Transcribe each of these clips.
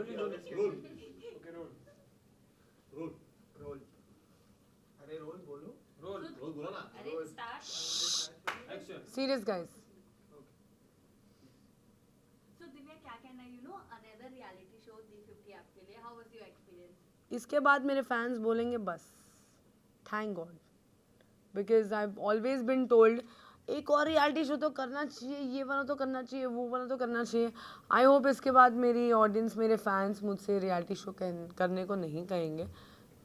Role okay roll roll roll अरे roll बोलो roll roll बोला ना अरे start action Serious guys. So Divya क्या कहना you know another reality show दी50 आपके लिए हाउ वाज योर एक्सपीरियंस इसके बाद मेरे फैंस बोलेंगे बस thank God because I always been told एक और रियलिटी शो तो करना चाहिए, ये वाला तो करना चाहिए, वो वाला तो करना चाहिए. आई होप इसके बाद मेरी ऑडियंस, मेरे फैंस मुझसे रियलिटी शो करने को नहीं कहेंगे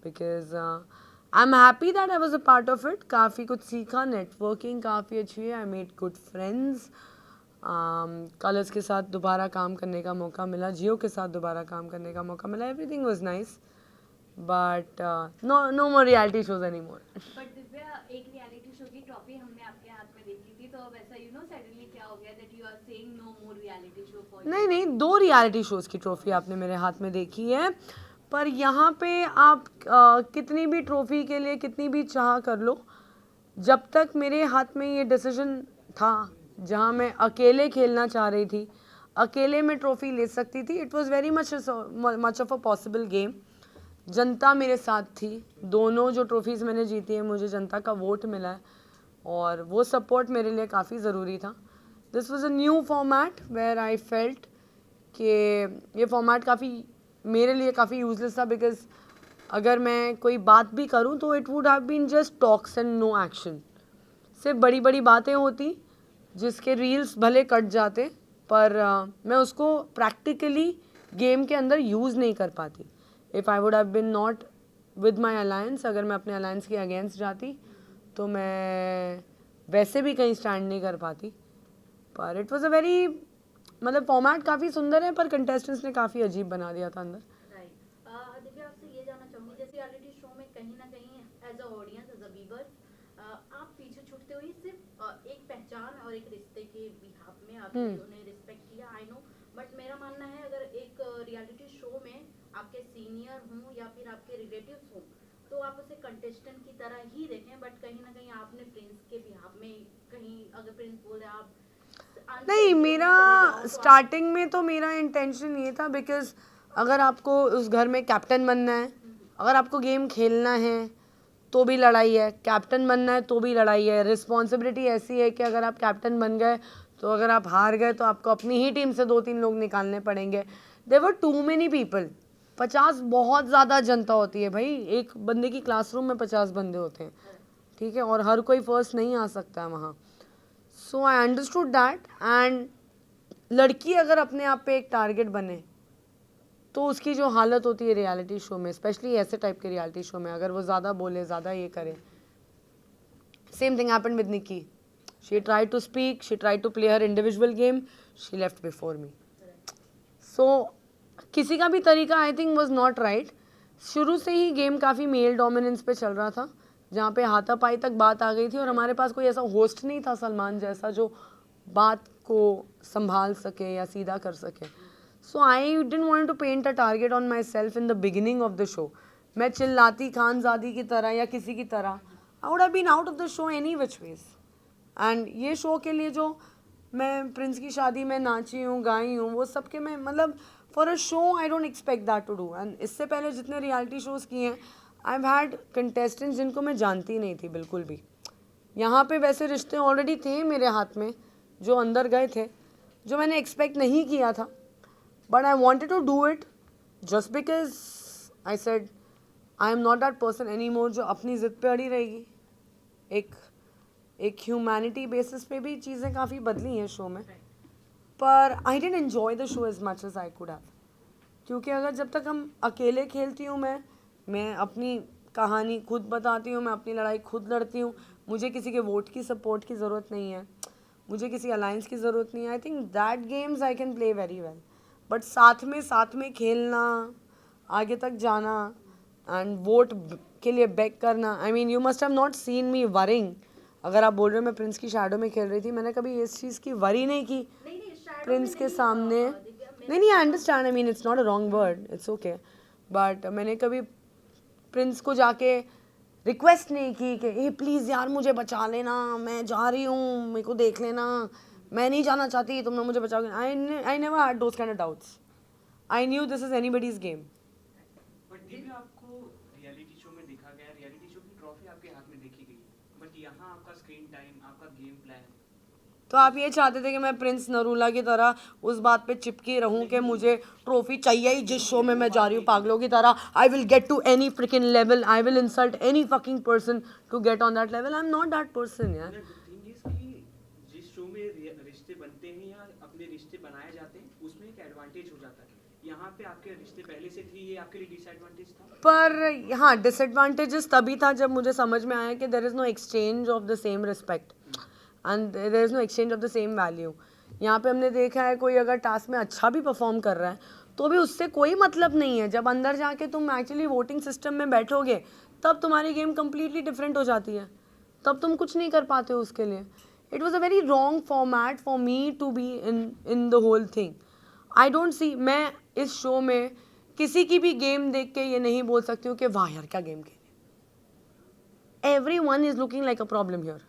because I am happy that I was a part of it. काफ़ी कुछ सीखा, नेटवर्किंग काफ़ी अच्छी है, I made good friends. Colours के साथ दोबारा काम करने का मौका मिला, जियो के साथ दोबारा काम करने का मौका मिला. Everything was nice but no more reality shows any more. But Divya एक रियलिटी शो की ट्रॉफी हमने आपके हाथ में देखी थी, तो अब ऐसा यू नो सडनली क्या हो गया that you are saying no more reality show for नहीं नहीं, 2 रियलिटी शोज़ की ट्रॉफी आपने मेरे हाथ में देखी है, पर यहाँ पे आप कितनी भी ट्रॉफी के लिए कितनी भी चाह कर लो, जब तक मेरे हाथ में ये डिसीजन था जहाँ मैं अकेले खेलना चाह रही थी, अकेले में ट्रॉफी ले सकती थी. It was very much of a possible game. जनता मेरे साथ थी. दोनों जो ट्रॉफीज़ मैंने जीती है मुझे जनता का वोट मिला है और वो सपोर्ट मेरे लिए काफ़ी ज़रूरी था. This was a new format where I felt कि ये फॉर्मेट काफ़ी मेरे लिए काफ़ी यूजलेस था बिकॉज अगर मैं कोई बात भी करूं तो it would have been just talks and no action. सिर्फ बड़ी बड़ी बातें होती जिसके रील्स भले कट जाते पर मैं उसको प्रैक्टिकली गेम के अंदर यूज़ नहीं कर पाती. If I would have been not with my alliance, अगर मैं अपने अलायंस के अगेंस्ट जाती तो मैं वैसे भी कहीं स्टैंड नहीं कर पाती. पर इट वॉज़ अ वेरी मतलब फॉर्मेट काफ़ी सुंदर है पर कंटेस्टेंट्स ने काफ़ी अजीब बना दिया था अंदर. राइट. दिव्या आपसे ये जानना चाहूंगी जैसे रियलिटी शो में कहीं ना कहीं as a audience as a viewer आप पीछे छूटते हुए सिर्फ एक पहचान और एक रिश्ते के बिहाफ में आपने उन्हें रिस्पेक्ट किया. आई नो बट मेरा मानना है अगर एक रियलिटी शो में आपके सीनियर हों या फिर आपके रिलेटिव्स हों तो आप उसे कंटेस्टेंट की तरह ही देखें. बट कहीं ना कहीं आपने प्रिंस के बिहाफ में कहीं अगर प्रिंस बोले आप नहीं, मेरा स्टार्टिंग में तो मेरा इंटेंशन ये था बिकॉज अगर आपको उस घर में कैप्टन बनना है, अगर आपको गेम खेलना है तो भी लड़ाई है, कैप्टन बनना है तो भी लड़ाई है. रिस्पॉन्सिबिलिटी ऐसी है कि अगर आप कैप्टन बन गए तो अगर आप हार गए तो आपको अपनी ही टीम से 2-3 लोग निकालने पड़ेंगे. There were too many people. 50 बहुत ज़्यादा जनता होती है भाई. एक बंदे की क्लासरूम में 50 बंदे होते हैं, ठीक है, और हर कोई फर्स्ट नहीं आ सकता है वहाँ. सो आई अंडरस्टूड दैट. एंड लड़की अगर अपने आप पे एक टारगेट बने तो उसकी जो हालत होती है रियलिटी शो में, स्पेशली ऐसे टाइप के रियलिटी शो में, अगर वो ज़्यादा बोले, ज़्यादा ये करे. Same thing happened with Nikki. She try to speak, she try to play her individual game, she left before me. So किसी का भी तरीका I think was not right. शुरू से ही गेम काफ़ी मेल डोमिनेंस पे चल रहा था जहाँ पे हाथापाई तक बात आ गई थी और हमारे पास कोई ऐसा होस्ट नहीं था सलमान जैसा जो बात को संभाल सके या सीधा कर सके. So I didn't want to paint a target on myself in the beginning of the show. मैं चिल्लाती खानजादी की तरह या किसी की तरह, I would have been out of the show any which ways. And ये शो के लिए जो मैं प्रिंस की शादी में नाची हूँ, गाई हूँ, वो सब के मैं मतलब for a show I don't expect that to do. And इससे पहले जितने रियलिटी शोज़ किए हैं आई हैव हैड कंटेस्टेंट्स जिनको मैं जानती नहीं थी बिल्कुल भी. यहाँ पे वैसे रिश्ते ऑलरेडी थे मेरे हाथ में जो अंदर गए थे, जो मैंने एक्सपेक्ट नहीं किया था. But I wanted to do it just because I said I am not that person any more जो अपनी ज़िद पे अड़ी रहेगी. एक ह्यूमैनिटी बेसिस पे भी चीज़ें काफ़ी बदली हैं शो में. पर I didn't enjoy the show as much as I could have. क्योंकि अगर जब तक हम अकेले खेलती हूँ, मैं अपनी कहानी खुद बताती हूँ, मैं अपनी लड़ाई खुद लड़ती हूँ, मुझे किसी के वोट की सपोर्ट की ज़रूरत नहीं है, मुझे किसी अलायंस की ज़रूरत नहीं है. I think that games I can play very well. But साथ में खेलना, आगे तक जाना एंड वोट के लिए बेग करना, I mean you must have not seen me worrying. अगर आप बोल रहे हो मैं प्रिंस की शैडो में खेल रही थी, मैंने कभी इस चीज़ की वरी नहीं की प्रिंस के सामने. नहीं, I understand, I mean it's not a wrong word, it's okay. But मैंने कभी प्रिंस को जाके रिक्वेस्ट नहीं की कि ए प्लीज़ यार मुझे बचा लेना, मैं जा रही हूँ, मेरे को देख लेना, मैं नहीं जाना चाहती, तुमने मुझे बचाओगे. I never had those kind of doubts. I knew this is anybody's game. But Divya आपको रियलिटी शो में देखा गया, रियलिटी शो की ट्रॉफी आपके हाथ में देखी गई, बट यहाँ आपका स्क्रीन टाइम, आपका गेम प्लान, तो आप ये चाहते थे कि मैं प्रिंस नरूला की तरह उस बात पे चिपकी रहूं कि मुझे ट्रॉफी चाहिए ही जिस शो में मैं जा रही हूँ पागलों की तरह. I will get to any fricking level, I will insult any fucking person to get on that level. I am not that person यार. थिंग इज कि जिस शो में रिश्ते बनते हैं या अपने रिश्ते बनाए जाते हैं उसमें एक एडवांटेज हो जाता है. यहाँ पे आपके रिश्ते पहले से थे, ये आपके लिए डिसएडवांटेज था. पर हाँ, डिसएडवांटेजेस तभी था जब मुझे समझ में आया कि there is no exchange of the same respect and there is no exchange of the same value. यहाँ पे हमने देखा है कोई अगर टास्क में अच्छा भी परफॉर्म कर रहा है तो भी उससे कोई मतलब नहीं है. जब अंदर जाके तुम एक्चुअली वोटिंग सिस्टम में बैठोगे तब तुम्हारी गेम कम्प्लीटली डिफरेंट हो जाती है. तब तुम कुछ नहीं कर पाते हो उसके लिए. It was a very wrong format for me to be in the whole thing. I don't see, मैं इस शो में किसी की भी गेम देख के ये नहीं बोल सकती हूँ कि वाह यार क्या गेम खेले. Everyone is looking like a problem here.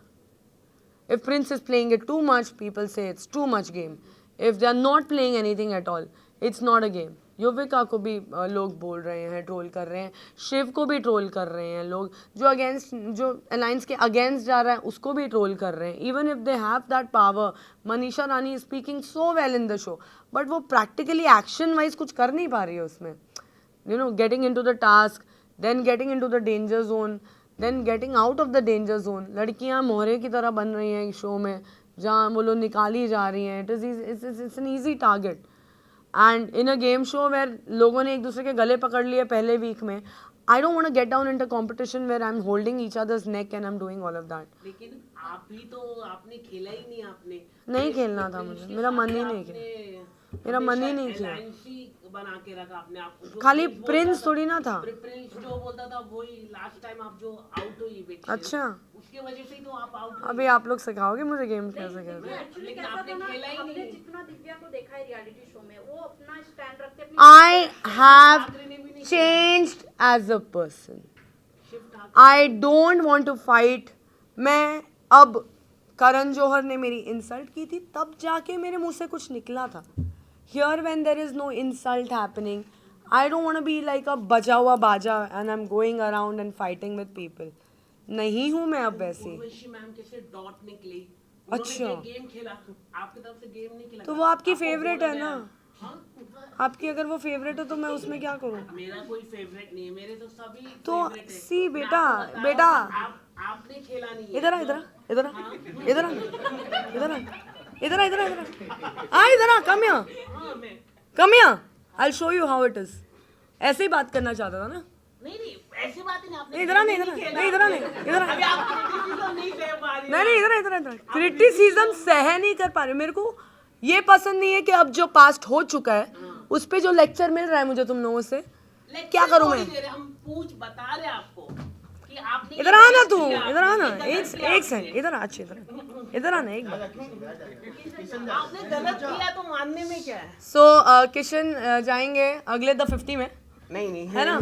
If Prince is playing it too much, people say it's too much game. If they are not playing anything at all, it's not a game. Yuvika को भी लोग बोल रहे हैं, troll कर रहे हैं. शिव को भी ट्रोल कर रहे हैं लोग. जो अलायंस के अगेंस्ट जा रहा है उसको भी ट्रोल कर रहे हैं. Even if they have that power. Manisha Rani is speaking so well in the show, but वो प्रैक्टिकली एक्शन वाइज कुछ कर नहीं पा रही है उसमें. You know, getting into the task, then getting into the danger zone, then getting out of the danger zone. लड़कियां मोहरे की तरह बन रही हैं शो में जहाँ वो लोग निकाली जा रही हैं. It's an easy target. And in a game show where लोगों ने एक दूसरे के गले पकड़ लिए पहले वीक में. I don't want to get down into competition where I am holding each others neck and I am doing all of that. लेकिन आप भी तो आपने खेला ही नहीं. आपने नहीं खेलना था मुझे, मेरा मन ही नहीं किया. मेरा मन ही नहीं किया. बना के रखा अपने आप को. खाली प्रिंस थोड़ी ना था. प्रिंस जो बोलता था वही लास्ट टाइम आप जो आउट हुई. अच्छा, उसके वजह से ही तो आप आउट. अभी आप लोग सिखाओगे मुझे गेम कैसे खेलते हैं. एक्चुअली लेकिन कैसा आपने था ना, खेला ही हमने नहीं. जितना दिव्या को देखा है रियलिटी शो में, वो अपना स्टैंड रखते अपनी I have changed as a person. I don't want to fight. मैं अब करण जौहर ने मेरी इंसल्ट की थी तब जाके मेरे मुंह से कुछ निकला था. Here when there is no insult happening, I don't want to be like a बजा हुआ बाजा and I'm going around and fighting with people. नहीं हूँ मैं अब वैसी. उर्वशी मैम कैसे डॉट निकली. अच्छा. गेम खेला, आपकी तरफ से गेम नहीं खेला. तो वो आपकी फेवरेट है ना. आपकी अगर वो फेवरेट हो तो मैं उसमें क्या करूँ. मेरा कोई फेवरेट नहीं है. मेरे तो सभी तो फेवरेट है. सी मैं बेटा, आपको बता रहा बेटा. हूँ, आपने खेला नहीं है. इधर आ, इधर आ, इधर आ, इधर आ, इधर आ, इधर आ, इधर आ, इधर आ, इधर आ, come here, हाँ, मैं come here, I'll show you how it is. ऐसे ही बात करना चाहता था ना. नहीं ऐसी बात ही नहीं. आपने इधर आ, नहीं इधर आ, नहीं इधर आ, नहीं इधर आ, अभी आप criticism नहीं सह पा रही. नहीं इधर आ, इधर आ, इधर आ. क्रिटिसिज्म सह नहीं कर पा रहे. मेरे को ये पसंद नहीं है कि अब जो पास्ट हो चुका है उस पे जो लेक्चर मिल रहा है मुझे तुम लोगों से, क्या करूँ मैं. हम पूछ बता रहे आपको कि आपने इधर आ ना तू, इधर आ ना. एक सेकंड, इधर आ. अच्छी इधर आ ना एक बार. आपने गलत किया तो मानने में क्या है. सो किशन जाएंगे अगले द 50 में, नहीं है ना.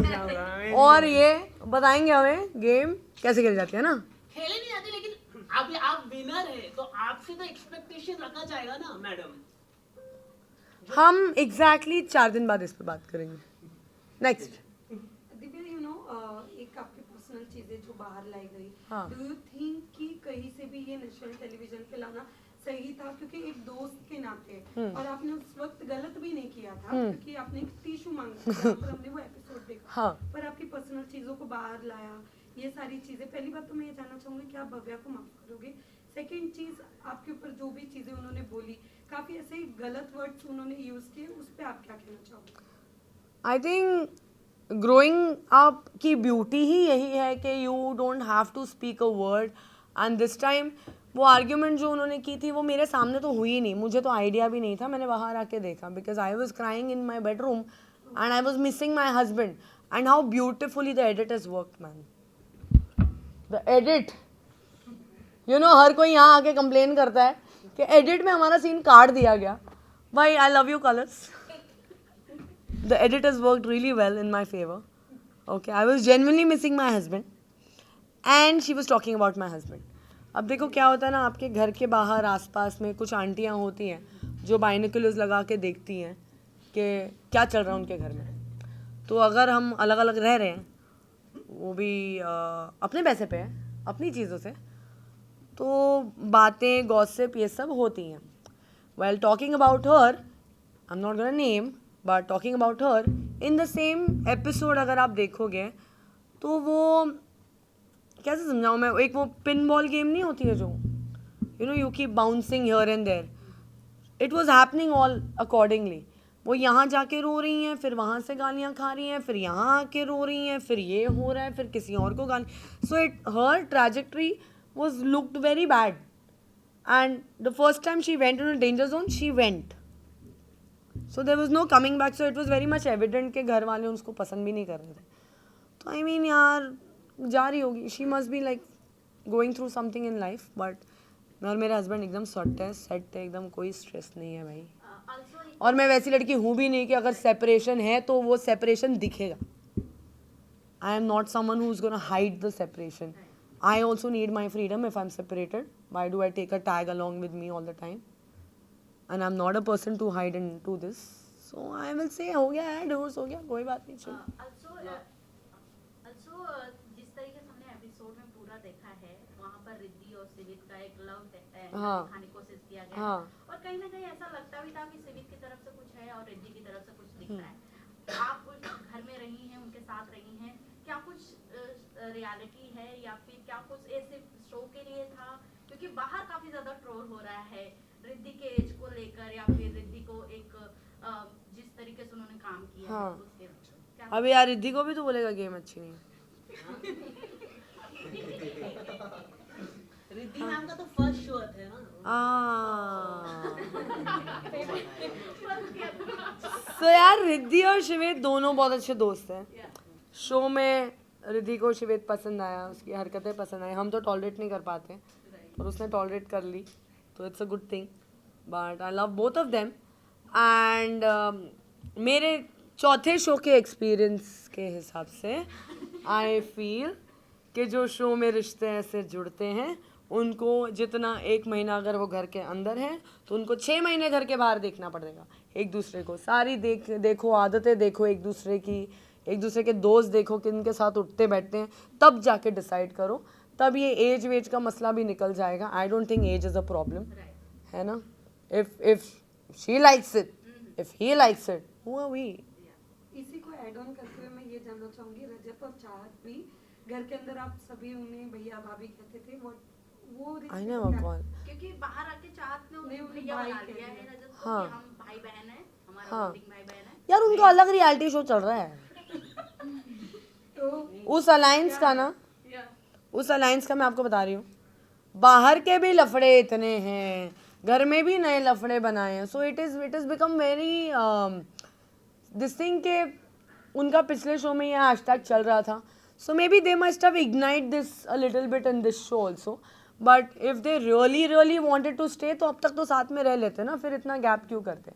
और ये बताएंगे हमें गेम कैसे खेली जाती है ना. खेले नहीं जाते. लेकिन अभी आप विनर है तो आपसे तो एक्सपेक्टेशन रखना चाहेगा ना मैडम. हम एग्जैक्टली 4 दिन बाद इस पे बात करेंगे. नेक्स्ट. दिव्या, यू नो, एक आपकी पर्सनल चीजें जो बाहर लाई गई, हाँ. डू यू थिंक कि कहीं से भी ये नेशनल टेलीविजन पे लाना सही था? क्योंकि एक दोस्त के नाते, और आपने उस वक्त गलत भी नहीं किया था क्योंकि आपने एक टिश्यू मांगा था पर हमने वो एपिसोड देखा. हाँ. पर आपकी पर्सनल चीजों को बाहर लाया, ये सारी चीजें. पहली बात तो मैं ये जानना चाहूंगी कि आप भव्या को माफ करोगे. सेकेंड चीज, आपके ऊपर जो भी चीजें उन्होंने बोली, काफी ऐसे गलत वर्ड्स उन्होंने यूज किए, उस पर आप क्या कहना चाहोगे? आई थिंक ग्रोइंग अप की ब्यूटी ही यही है कि you don't have to speak a word. And this time वो आर्ग्यूमेंट जो उन्होंने की थी वो मेरे सामने तो हुई नहीं. मुझे तो आइडिया भी नहीं था. मैंने बाहर आके देखा because I was crying in my bedroom and I was missing my husband. And how beautifully the edit is work man. The edit, you know, हर कोई यहाँ आके कंप्लेन करता है कि एडिट में हमारा सीन काट दिया गया. भाई I love you colours. The edit has worked really well in my favor. Okay, I was genuinely missing my husband and she was talking about my husband. अब देखो क्या होता है ना, आपके घर के बाहर आसपास में कुछ आंटियाँ होती हैं जो बाइनोकुलर्स लगा के देखती हैं कि क्या चल रहा है उनके घर में. तो अगर हम अलग अलग रह रहे हैं, वो भी अपने पैसे पे है, अपनी चीज़ों से, तो बातें गॉसिप ये सब होती हैं. While talking about her, I'm not gonna name, but talking about her, in the same episode अगर आप देखोगे तो वो कैसे समझाऊँ मैं, एक वो पिन बॉल गेम नहीं होती है जो you keep bouncing here and there. It was happening all accordingly. वो यहाँ जाके रो रही हैं, फिर वहाँ से गालियाँ खा रही हैं, फिर यहाँ आके रो रही हैं, फिर ये हो रहा है, फिर किसी और को गाली. So her trajectory was looked very bad. And the first time she went into a danger zone, she went. So there was no coming back. So it was very much evident कि घर वाले उसको पसंद भी नहीं कर रहे थे. तो I mean यार जा रही होगी. She must be like going through something in life. But मैं और मेरे हस्बैंड एकदम सेट है, एकदम कोई स्ट्रेस नहीं है भाई. और मैं वैसी लड़की हूँ भी नहीं कि अगर सेपरेशन है तो वो सेपरेशन दिखेगा. I am not someone who's gonna hide the separation. I also need my freedom if I'm separated. Why do I take a tag along with me all the time? And I'm not a person to hide into this. So I will say हो गया है, divorce हो गया, कोई बात नहीं. चलो. Also, जिस तरीके से हमने एपिसोड में पूरा देखा है, वहाँ पर रिद्धि और सिवित का एक लव दिखाने की कोशिश किया गया. हाँ. और कहीं ना कहीं ऐसा लगता भी था कि सिवित की तरफ से कुछ है और रिद्धि की तरफ से कुछ दिख रहा है. आप कुछ घर में रही हैं, उनके साथ रही हैं, क्या कुछ रियलिटी है या फिर क्या कुछ ऐसे शो के लिए था? क्योंकि बाहर काफी ज्यादा ट्रोल हो रहा है रिद्धि के एज को लेकर, या फिर रिद्धि को एक जिस तरीके से उन्होंने काम किया हाँ. है उसके क्या? अब यार रिद्धि को भी तो बोलेगा गेम अच्छी नहीं है. रिद्धि मैम का तो फर्स्ट शो है ना. So यार रिद्धि और शिवेत दोनों बहुत अच्छे दोस्त हैं. शो में रिद्धि को शिवेत पसंद आया, उसकी हरकतें पसंद आई. हम तो टॉलरेट नहीं कर पाते और उसने टॉलरेट कर ली, तो it's a good thing. But I love both of them. And मेरे चौथे शो के एक्सपीरियंस के हिसाब से आई फील कि जो शो में रिश्ते ऐसे जुड़ते हैं उनको जितना 1 महीना अगर वो घर के अंदर है तो उनको 6 महीने घर के बाहर देखना पड़ेगा. एक दूसरे को सारी देखो, आदतें देखो एक दूसरे की, एक दूसरे के दोस्त देखो कि इनके साथ उठते बैठते हैं, तब जाके डिसाइड करो. तब ये एज वेज का मसला भी निकल जाएगा. I don't think age is a problem, है ना. If she likes it, if he likes it, who are we. इसी को ऐड ऑन करते हुए मैं ये जानना चाहूंगी, रजत और चाहत भी घर के अंदर आप सभी उन्हें भैया भाभी कहते थे, वो आई नेवर कॉल. क्योंकि बाहर आके चाहत ने नहीं, उन्हें भैया भाई बना कहते लिया है हैं. रजत को हाँ. कि हम भाई बहन हैं, हमारा हाँ. voting भाई बहन है. यार उनका अलग रियलिटी शो चल रहा है. तो उस अलायंस का ना, उस अलायंस का मैं आपको बता रही हूँ, बाहर के भी लफड़े इतने हैं, घर में भी नए लफड़े बनाए हैं. So it is become very this thing के उनका पिछले शो में ये हैशटैग चल रहा था. So maybe they must have ignite this a little bit in this show also. But if they really wanted to stay तो अब तक तो साथ में रह लेते ना, फिर इतना गैप क्यों करते.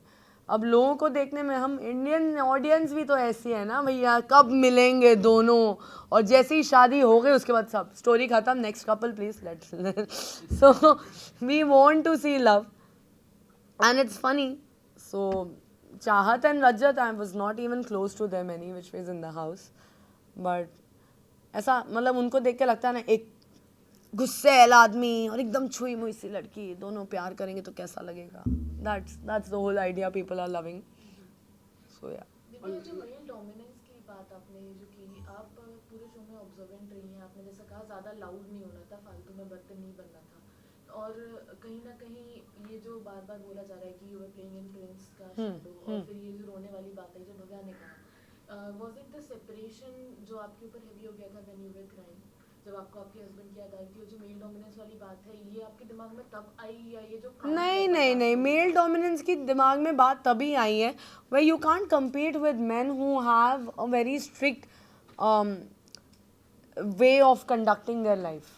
अब लोगों को देखने में, हम इंडियन ऑडियंस भी तो ऐसी है ना भैया, कब मिलेंगे दोनों, और जैसे ही शादी हो गई उसके बाद सब स्टोरी खत्म, next couple please let's. So we want to see love and it's funny. So Chahat and Rajat, I was not even close to them any which ways in the house. But ऐसा मतलब उनको देख के लगता है ना, एक गुस्सैल आदमी और एकदम छुई मुई सी लड़की, दोनों प्यार करेंगे तो कैसा लगेगा. that's the whole idea people are loving. So yeah. देखिए जो मेल डोमिनेंस की बात आपने जो की, आप पूरे शो में ऑब्जर्वेंट रही हैं. आपने जैसा कहा ज़्यादा लाउड नहीं होना था, फालतू में बर्तन नहीं बनना था. और कहीं ना कहीं ये जो बार बार बोला जा रहा है कि you are playing in Prince का शैडो, और फिर ये जो रोने वाली बात है जो भव्या ने कहा, वाज इट द सेपरेशन जो आपके ऊपर हेवी हो गया था व्हेन यू वर क्राइंग, जब आपको आपके हस्बैंड की याद आई थी? जो मेल डोमिनेंस वाली बात है, ये आपके दिमाग में तब आई, या ये जो नहीं, मेल डोमिनेंस की दिमाग में बात तभी आई है where you can't compete with men who have a very strict way of conducting their life.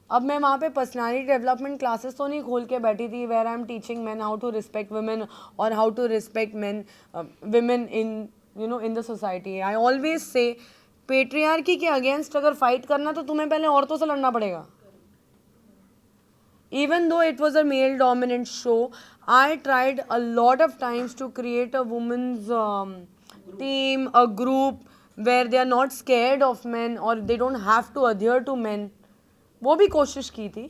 अब मैं वहाँ पे पर्सनालिटी डेवलपमेंट क्लासेस तो नहीं खोल के बैठी थी where I am teaching men how to respect women or how to respect women in the society. I always say patriarchy के अगेंस्ट अगर फाइट करना तो तुम्हें पहले औरतों से लड़ना पड़ेगा. Even though it was a male dominant show, I tried a lot of times to create a women's team, a group where they are not scared of men or they don't have to adhere to men. वो भी कोशिश की थी,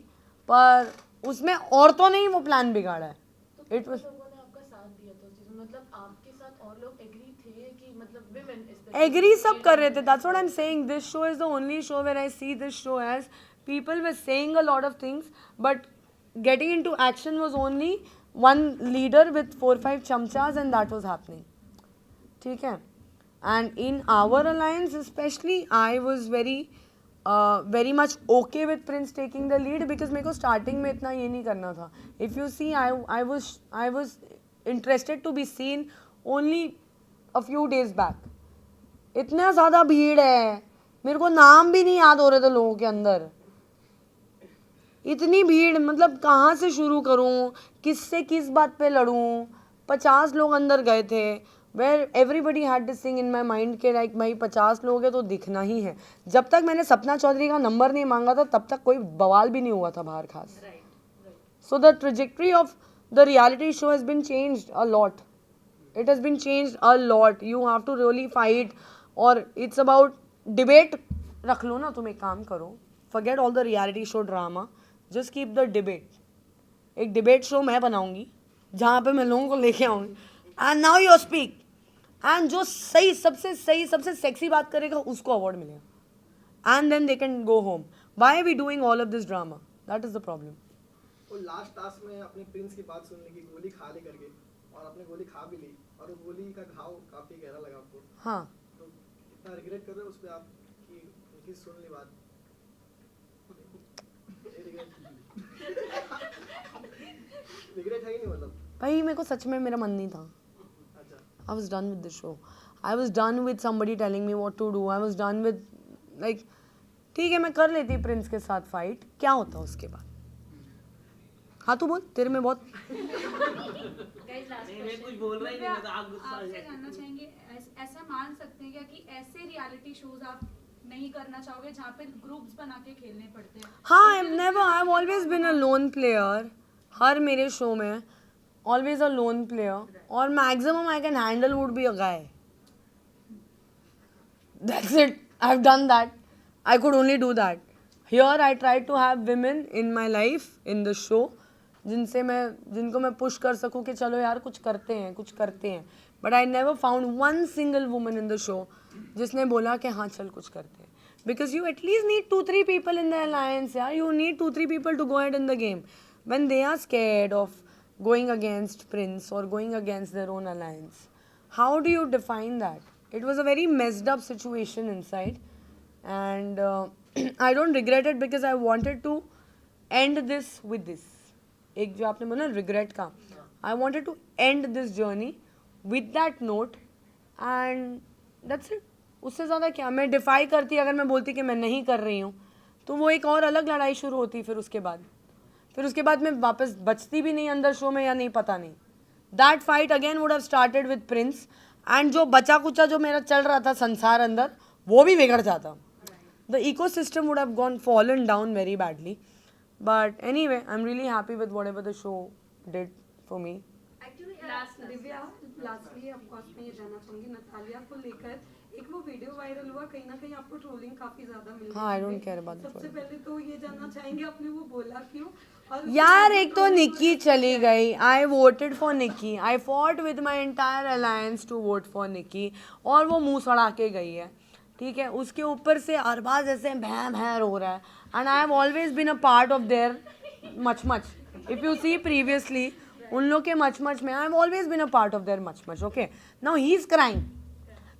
पर उसमें औरतों ने ही वो प्लान बिगाड़ा है. तो It was लोगों ने आपका साथ दिया था उस चीज में, मतलब आपके साथ और लोग एग्री थे कि मतलब women agree सब कर रहे थे. That's what I'm saying. This show is the only show where I see this show as people were saying a lot of things, but getting into action was only one leader with 4-5 chamchas, and that was happening. ठीक है. And in our alliance especially, I was very much okay with Prince taking the lead because मेरे को starting में इतना ये नहीं करना था. If you see, I was interested to be seen only a few days back. इतना ज़्यादा भीड़ है, मेरे को नाम भी नहीं याद हो रहे थे लोगों के अंदर. इतनी भीड़, मतलब कहाँ से शुरू करूँ, किससे किस बात पे लड़ूँ. 50 लोग अंदर गए थे, where everybody had this thing in my mind के लाइक भाई 50 लोग हैं तो दिखना ही है. जब तक मैंने सपना चौधरी का नंबर नहीं मांगा था तब तक कोई बवाल भी नहीं हुआ था बाहर खास. So the trajectory of the reality show has been changed a lot. It has been changed a lot. You have to really fight, or it's about debate. रख लो ना, तुम एक काम करो. Forget all the reality show drama. Just keep the debate. एक debate show मैं बनाऊंगी, जहाँ पे मैं लोगों को लेके आऊँगी. And now you speak. And जो सही सबसे sexy बात करेगा उसको award मिलेगा. And then they can go home. Why are we doing all of this drama? That is the problem. वो लास्ट टास्क में अपने प्रिंस की बात सुनने की, गोली खा ले करके, और आपने गोली खा भी ली और वो गोली का घाव काफी गहरा लगा आपको. हाँ. तो इतना रिग्रेट कर रहे हो उस पे आप कि उनकी सुन ली बात? रिग्रेट है ही नहीं मतलब? भाई मेरे को सच में मेरा मन नहीं था. I was done with the show. I was done with somebody telling me what to do. I was done with like ठीक है मैं कर लेती प्रिंस के साथ फाइट, क्या होता उसके बाद. हाँ तू बोल, तेरे में बहुत मैं कुछ बोल रहा ही नहीं, मैं तो आप गुस्सा आपसे जानना चाहेंगे ऐसा मान सकते हैं क्या कि ऐसे रियलिटी शोज आप नहीं करना चाहोगे जहाँ पे ग्रुप्स बना के खेलने पड़ते हैं? हाँ, I've always been a lone player. हर मेरे शो में always a lone player, और maximum I can handle would be a guy. That's it. I've done that. I could only do that. Here I tried to have women in my life in the show जिनको मैं push कर सकूँ कि चलो यार कुछ करते हैं. But I never found one single woman in the show जिसने बोला कि हाँ चल कुछ करते हैं. Because you at least need 2-3 people in the alliance, yeah. You need 2-3 people to go ahead in the game. When they are scared of going against Prince or going against their own alliance, how do you define that? It was a very messed up situation inside, and I don't regret it because I wanted to end this with this. एक जो आपने बोला regret का, I wanted to end this journey with that note, and that's it. उससे ज़्यादा क्या मैं DeFi करती, अगर मैं बोलती कि मैं नहीं कर रही हूँ तो वो एक और अलग लड़ाई शुरू होती. फिर उसके बाद मैं वापस बचती भी नहीं अंदर शो में या नहीं, पता नहीं. That fight again would have started with Prince, and जो बचा कुचा जो मेरा चल रहा था संसार अंदर वो भी बिगड़ जाता. The ecosystem would have gone fallen down very badly. But anyway I am really happy with whatever the show did for me. Divya, lastly of course मैं ये जानना चाहूंगी नतालिया को लेकर, एक वो वीडियो वायरल हुआ, कहीं ना कहीं आपको ट्रोलिंग काफी ज्यादा मिली. हाँ, आई डोंट केयर अबाउट. सबसे पहले तो ये जानना चाहेंगे आपने वो बोला क्यों? यार एक तो निक्की चली गई. I voted for Nikki. I fought with my entire alliance to vote for Nikki, और वो मुंह सड़ा के गई है. ठीक है, उसके ऊपर से अरबाज ऐसे भैं भैं रो रहा है. And I have always been a part of their much. If you see previously उन लोग के मच में I have always been a part of their much. Okay, now he is crying.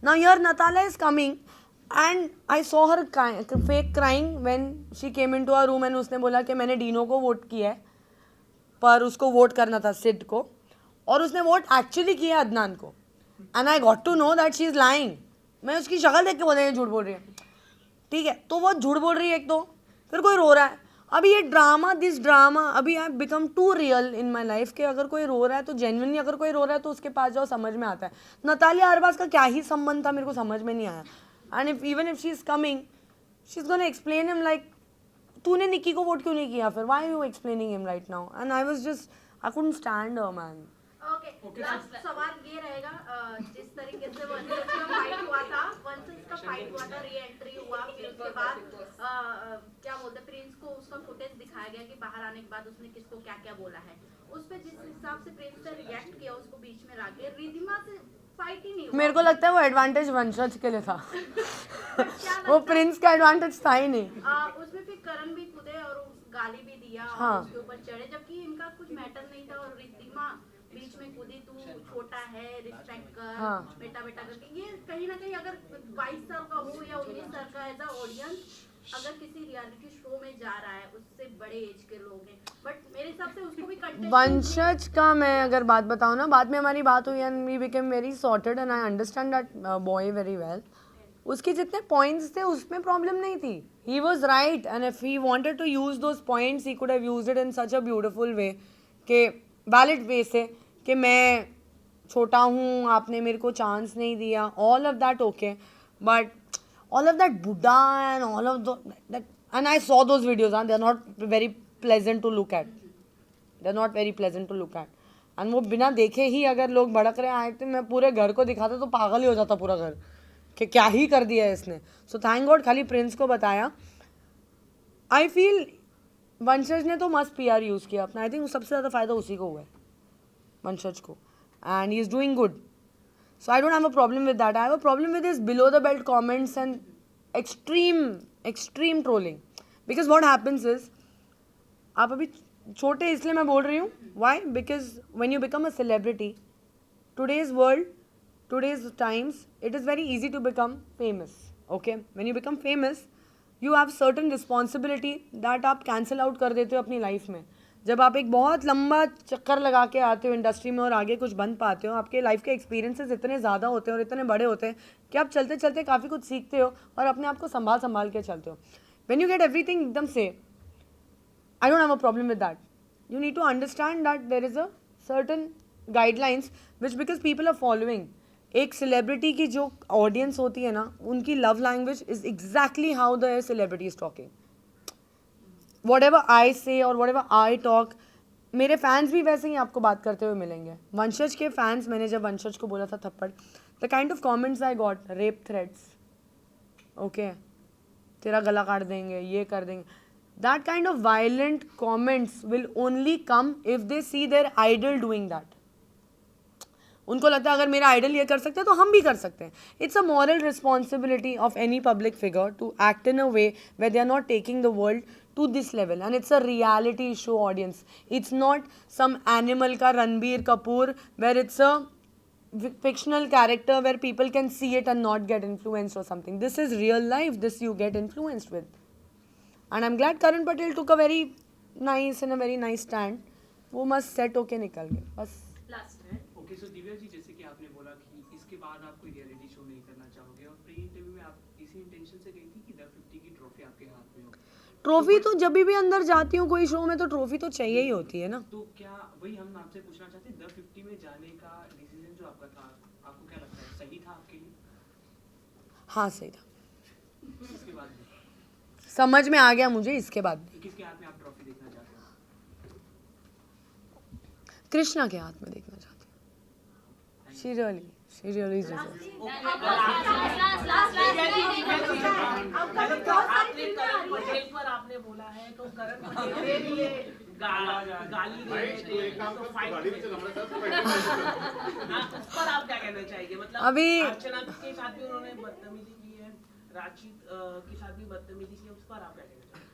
Now here Natalia is coming, and I saw her fake crying when she came into our room, and उसने बोला कि मैंने Dino को vote किया है, पर उसको vote करना था सिड को, और उसने वोट एक्चुअली किया अदनान को. and I got to know that she is lying. मैं उसकी शक्ल देख के बोले झूठ बोल रही है. ठीक है, तो वो झूठ बोल रही है एक तो, फिर कोई रो रहा है. अभी ये दिस ड्रामा अभी I become too real in my life कि अगर कोई रो रहा है तो जेन्युइनली अगर कोई रो रहा है तो उसके पास जाओ, समझ में आता है. नतालिया अरबाज का क्या ही संबंध था, मेरे को समझ में नहीं आया. And even if she is coming, she's going to explain him like, तूने निक्की को वोट क्यों नहीं किया फिर? Why are you explaining him right now? And I was just, I couldn't stand her, man. Okay last सवाल ये रहेगा जिस तरीके से वंशज का फाइट हुआ था री एंट्री हुआ फिर उसके बाद क्या बोलते प्रिंस को उसका फुटेज दिखाया गया कि बाहर आने के बाद उसने किसको क्या क्या बोला है उस पे जिस हिसाब से प्रिंस ने रिएक्ट किया उसको बीच में रख के रिधिमा से फाइट ही नहीं हुआ। मेरे को लगता है वो एडवांटेज वंशज के लिए था वो प्रिंस का एडवांटेज था ही नहीं। उसमें फिर करण भी कूदे और गाली भी दिया हाँ। और उसके ऊपर चढ़े जबकि इनका कुछ मैटर नहीं था और रिधिमा बीच में कूदी तू छोटा है रिस्पेक्ट कर हाँ। बेटा बेटा करके ये कहीं ना कहीं अगर 22 साल का हो या 19 साल का एज अ ऑडियंस अगर किसी रियलिटी शो में जा रहा है उससे बड़े एज के लोग हैं बट मेरे हिसाब से उसको भी कंटेस्ट वंशज का मैं अगर बात बताऊँ ना बाद में हमारी बात हुई and we became very sorted and I understand that boy very well. उसके जितने पॉइंट्स थे उसमें प्रॉब्लम नहीं थी। He was right and if he wanted to use those points he could have used it in such a beautiful way कि valid वे से कि मैं छोटा हूँ आपने मेरे को चांस नहीं दिया all of that okay but all of that Buddha and all of that and I saw those videos and they're not very pleasant to look at. They're not very pleasant to look at. And वो बिना देखे ही अगर लोग भड़क रहे आए थे मैं पूरे घर को दिखाता तो पागल ही हो जाता पूरा घर कि क्या ही कर दिया है इसने। सो थैंक गॉड खाली प्रिंस को बताया। आई फील वंशज ने तो मस्त PR यूज़ किया अपना। आई थिंक सबसे ज़्यादा फ़ायदा उसी को हुआ है वंशज को and he is doing good. So I don't have a problem with that. I have a problem with his below the belt comments and extreme trolling. Because what happens is, आप अभी छोटे इसलिए मैं बोल रही हूँ. Why? Because when you become a celebrity, today's world, today's times, it is very easy to become famous. Okay? When you become famous, you have certain responsibility that आप cancel out कर देते हो अपनी life में. जब आप एक बहुत लंबा चक्कर लगा के आते हो इंडस्ट्री में और आगे कुछ बन पाते हो आपके लाइफ के एक्सपीरियंसेस इतने ज़्यादा होते हैं और इतने बड़े होते हैं कि आप चलते चलते काफ़ी कुछ सीखते हो और अपने आप को संभाल के चलते हो। व्हेन यू गेट एवरीथिंग एकदम से I don't have a problem with that. You need to understand that there is a certain guidelines which because people are following. एक सेलिब्रिटी की जो ऑडियंस होती है ना उनकी love language is exactly how the celebrity is talking. whatever I say or whatever I talk, मेरे fans भी वैसे ही आपको बात करते हुए मिलेंगे। वंशज के फैंस, मैंने जब वंशज को बोला था थप्पड़, the kind of comments I got, rape threats, okay तेरा गला काट देंगे, ये कर देंगे, that kind of violent comments will only come if they see their idol doing that. उनको लगता है अगर मेरा आइडल ये कर सकते हैं तो हम भी कर सकते हैं। It's a moral responsibility of any public figure to act in a way where they are not taking the world to this level and it's a reality show audience. It's not some animal ka Ranbir Kapoor where it's a fictional character where people can see it and not get influenced or something. This is real life. This you get influenced with. And I'm glad Karan Patel took a very nice and a very nice stand. वो must set होके निकल गए बस। Last है। Okay so Divya ji जैसे कि आपने बोला कि इसके बाद आप कोई रियलिटी शो नहीं करना चाहोगे और प्री इंटरव्यू में आप इसी इंटेंशन से गई थी कि द 50 की ट्रॉफी आपके हाथ में हो। ट्रॉफी तो जब भी अंदर जाती हूँ कोई शो में तो ट्रॉफी तो चाहिए ही होती है ना। तो क्या वही हम आपसे पूछना चाहते हैं द 50 में जाने का डिसीजन जो आपका था आपको क्या लगता है सही था आपके लिए? हाँ सही था। इसके बाद भी? समझ में आ गया मुझे इसके बाद भी। किसके हाथ में आप ट्रॉफी देखना चाहते हो? कृष्णा के हाथ में देखना चाहती हूँ। She really deserves it. आपने बोला है तो करण पटेल गाली दे रहे थे तो फाइट उस पर आप क्या कहना चाहेंगे? मतलब अभी अर्चना के साथ भी उन्होंने बदतमीजी की है, राशिद के साथ भी बदतमीजी की, उस पर आप क्या कहना चाहेंगे?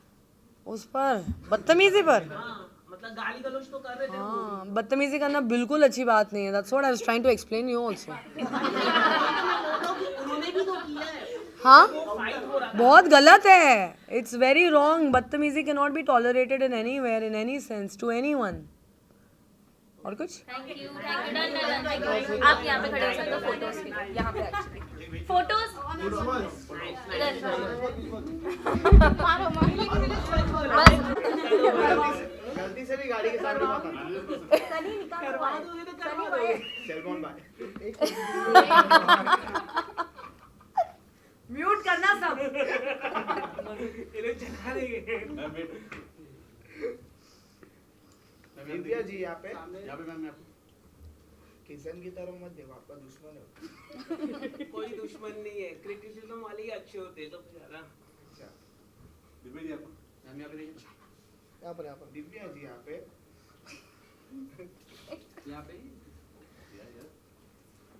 उस पर बदतमीजी पर मतलब गाली गलौज तो कर रहे थे। हाँ बदतमीजी करना बिल्कुल अच्छी बात नहीं है। That's what I was trying to explain you also. उन्होंने भी तो किया है। हाँ बहुत गलत है। It's very wrong. बदतमीजी can not be tolerated in anywhere in any sense to anyone. और कुछ? Thank you done. आप यहाँ पे खड़े हो सकते हो फोटोज के लिए। यहाँ पे एक्चुअली फोटोज गलती से भी गाड़ी के सामने मत आना। सनी निकाल सेलफोन बाय। म्यूट करना सब। ये लोग चला देंगे। दिव्या जी यहाँ पे यहाँ पे मैम मैं आपको किशन की तरफ मत देखो, आपका दुश्मन है। कोई दुश्मन नहीं है, क्रिटिसिज्म वाले ही अच्छे होते हैं सबसे ज्यादा। अच्छा दिव्या जी आपको मैम यहाँ पे देखिए यहाँ पर दिव्या जी यहाँ पे यहाँ पे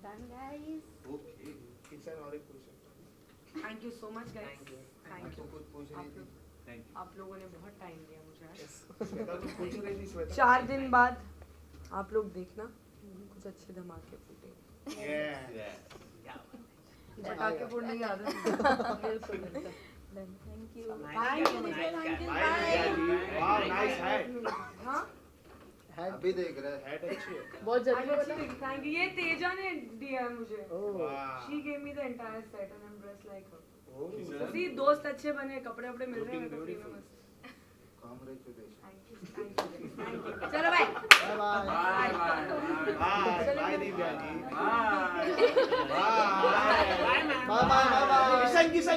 Done, guys. ओके किशन और एक question thank you so much guys, thank you. Thank you. कुछ पूछ रही थी थैंक यू आप लोगों ने बहुत टाइम दिया मुझे आज। श्वेता तुम पूछ रही थी श्वेता 4 दिन बाद आप लोग देखना कुछ अच्छे धमाके फूटे, पटाखे फोड़ने की आदत है। बिल्कुल बिल्कुल। Done. Thank you. Thank you, thank you. Wow nice hat हाँ अभी देख रहे हैं हैट अच्छी है बहुत जल्दी थैंक यू। ये तेजा ने दिया है मुझे, वाह she gave me the entire set and I am dressed like her. Oh see दोस्त अच्छे बने, कपड़े वपड़े मिल रहे हैं मेरे को फ्री में मस्त। कांग्रेचुलेशन थैंक यू चलो bye bye bye Divya ji bye bye bye bye Kishan